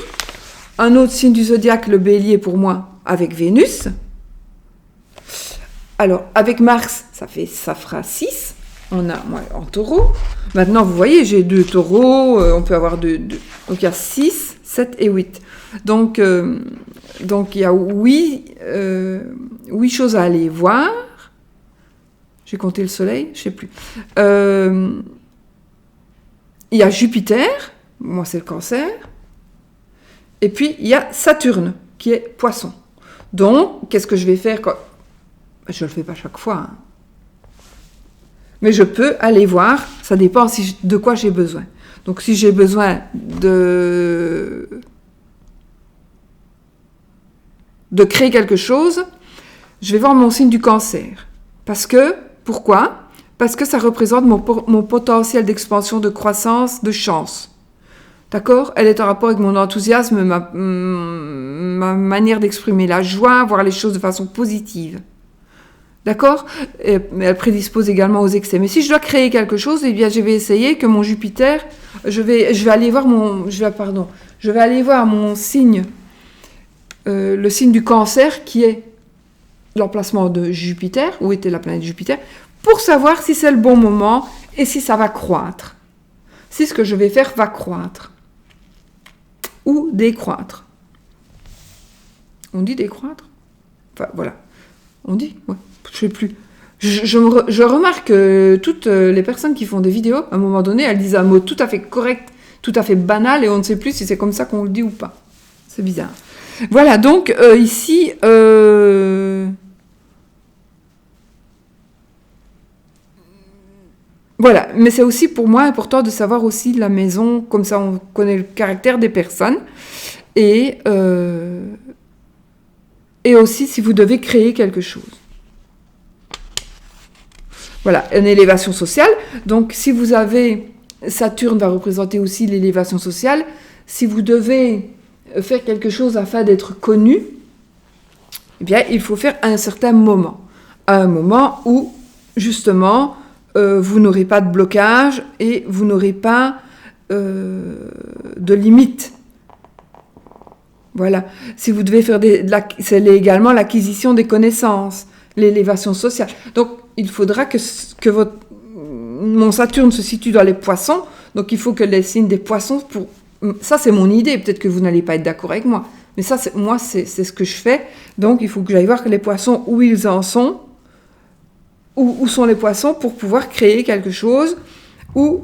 Un autre signe du zodiaque, le bélier pour moi, avec Vénus. Alors, avec Mars, ça fera 6. On a, moi, en taureau. Maintenant, vous voyez, j'ai 2 taureaux. On peut avoir 2. Donc, il y a 6, 7 et 8. Donc il y a 8 choses à aller voir. J'ai compté le soleil, je ne sais plus. Il y a Jupiter. Moi, c'est le Cancer. Et puis, il y a Saturne, qui est Poisson. Donc, qu'est-ce que je vais faire quand... Je ne le fais pas chaque fois, hein. Mais je peux aller voir, ça dépend de quoi j'ai besoin. Donc, si j'ai besoin de créer quelque chose, je vais voir mon signe du Cancer. Pourquoi ? Parce que ça représente mon potentiel d'expansion, de croissance, de chance. D'accord ? Elle est en rapport avec mon enthousiasme, ma manière d'exprimer la joie, voir les choses de façon positive. D'accord ? Mais elle prédispose également aux excès. Mais si je dois créer quelque chose, eh bien, je vais essayer que mon Jupiter, je vais aller voir mon signe, le signe du Cancer, qui est l'emplacement de Jupiter, où était la planète Jupiter, pour savoir si c'est le bon moment et si ça va croître. Si ce que je vais faire va croître. Ou décroître. On dit décroître ? Enfin, voilà. On dit ? Ouais. Je sais plus. Je remarque que toutes les personnes qui font des vidéos, à un moment donné, elles disent un mot tout à fait correct, tout à fait banal, et on ne sait plus si c'est comme ça qu'on le dit ou pas. C'est bizarre. Voilà, donc ici... Voilà, mais c'est aussi pour moi important de savoir aussi la maison, comme ça on connaît le caractère des personnes, et aussi si vous devez créer quelque chose. Voilà, une élévation sociale. Donc, si vous avez... Saturne va représenter aussi l'élévation sociale. Si vous devez faire quelque chose afin d'être connu, eh bien, il faut faire à un certain moment. À un moment où, justement, vous n'aurez pas de blocage et vous n'aurez pas de limite. Voilà. Si vous devez faire c'est également l'acquisition des connaissances, l'élévation sociale. Donc, il faudra que mon Saturne se situe dans les Poissons, donc il faut que les signes des Poissons, ça c'est mon idée, peut-être que vous n'allez pas être d'accord avec moi, mais ça c'est ce que je fais, donc il faut que j'aille voir que les Poissons, où ils en sont, où sont les Poissons pour pouvoir créer quelque chose, ou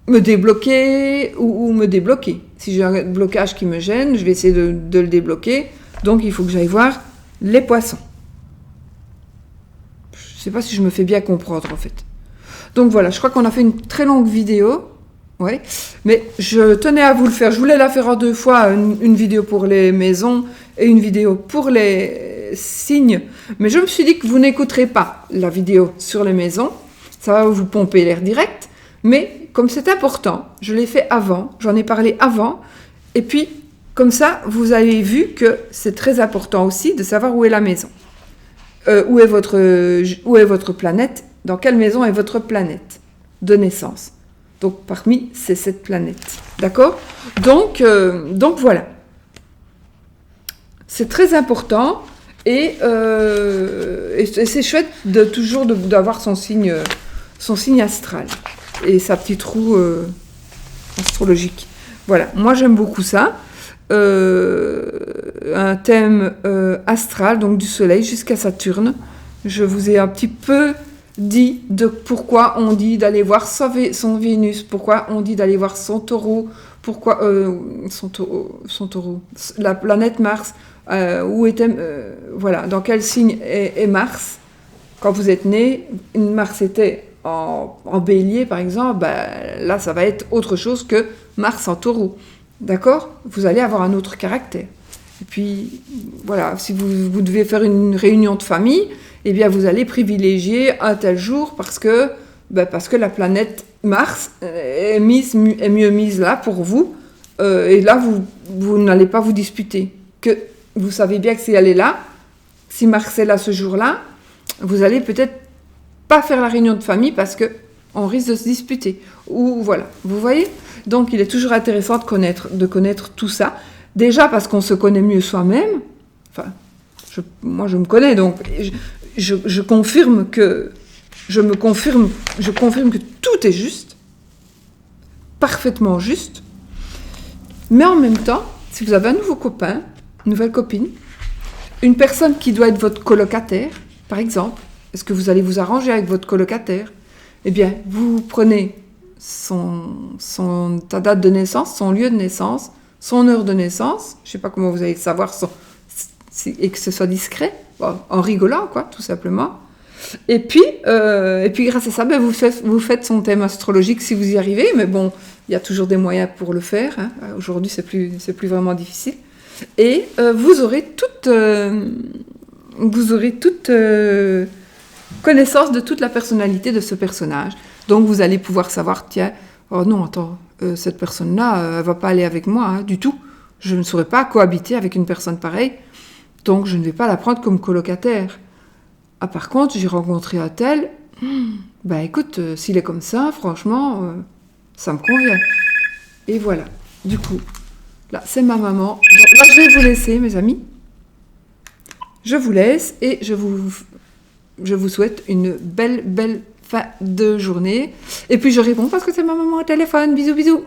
me débloquer, ou me débloquer. Si j'ai un blocage qui me gêne, je vais essayer de le débloquer, donc il faut que j'aille voir les Poissons. Je ne sais pas si je me fais bien comprendre en fait. Donc voilà, je crois qu'on a fait une très longue vidéo. Ouais. Mais je tenais à vous le faire. Je voulais la faire en 2 fois, une vidéo pour les maisons et une vidéo pour les signes. Mais je me suis dit que vous n'écouterez pas la vidéo sur les maisons. Ça va vous pomper l'air direct. Mais comme c'est important, je l'ai fait avant. J'en ai parlé avant. Et puis, comme ça, vous avez vu que c'est très important aussi de savoir où est la maison. Où est votre planète, dans quelle maison est votre planète de naissance. Donc, parmi ces 7 planètes. D'accord ? Donc voilà. C'est très important et c'est chouette toujours d'avoir son signe astral et sa petite roue astrologique. Voilà, moi j'aime beaucoup ça. Un thème astral, donc du soleil jusqu'à Saturne. Je vous ai un petit peu dit de pourquoi on dit d'aller voir son Vénus, pourquoi on dit d'aller voir son taureau, pourquoi son taureau, la planète Mars, où était, voilà, dans quel signe est Mars. Quand vous êtes né, Mars était en bélier par exemple, là ça va être autre chose que Mars en taureau. D'accord ? Vous allez avoir un autre caractère. Et puis, voilà, si vous devez faire une réunion de famille, eh bien, vous allez privilégier un tel jour parce que la planète Mars est mieux mise là pour vous. Et là, vous n'allez pas vous disputer. Que vous savez bien que si elle est là, si Mars est là ce jour-là, vous allez peut-être pas faire la réunion de famille parce que on risque de se disputer. Ou voilà, vous voyez ? Donc, il est toujours intéressant de connaître tout ça. Déjà parce qu'on se connaît mieux soi-même. Enfin, moi, je me connais, donc je confirme que tout est juste, parfaitement juste. Mais en même temps, si vous avez un nouveau copain, une nouvelle copine, une personne qui doit être votre colocataire, par exemple, est-ce que vous allez vous arranger avec votre colocataire ? Eh bien, vous prenez sa date de naissance, son lieu de naissance, son heure de naissance, je ne sais pas comment vous allez le savoir et que ce soit discret, bon, en rigolant, quoi, tout simplement. Et puis grâce à ça, ben, vous faites son thème astrologique si vous y arrivez, mais bon, il y a toujours des moyens pour le faire. Hein. Aujourd'hui, c'est plus vraiment difficile. Et vous aurez toute connaissance de toute la personnalité de ce personnage. Donc, vous allez pouvoir savoir, tiens, oh non, attends, cette personne-là, elle va pas aller avec moi, hein, du tout. Je ne saurais pas cohabiter avec une personne pareille, donc je ne vais pas la prendre comme colocataire. Ah, par contre, j'ai rencontré un tel, bah écoute, s'il est comme ça, franchement, ça me convient. Et voilà, du coup, là, c'est ma maman. Donc là, je vais vous laisser, mes amis. Je vous laisse et je vous souhaite une belle fin de journée. Et puis, je réponds parce que c'est ma maman au téléphone. Bisous, bisous.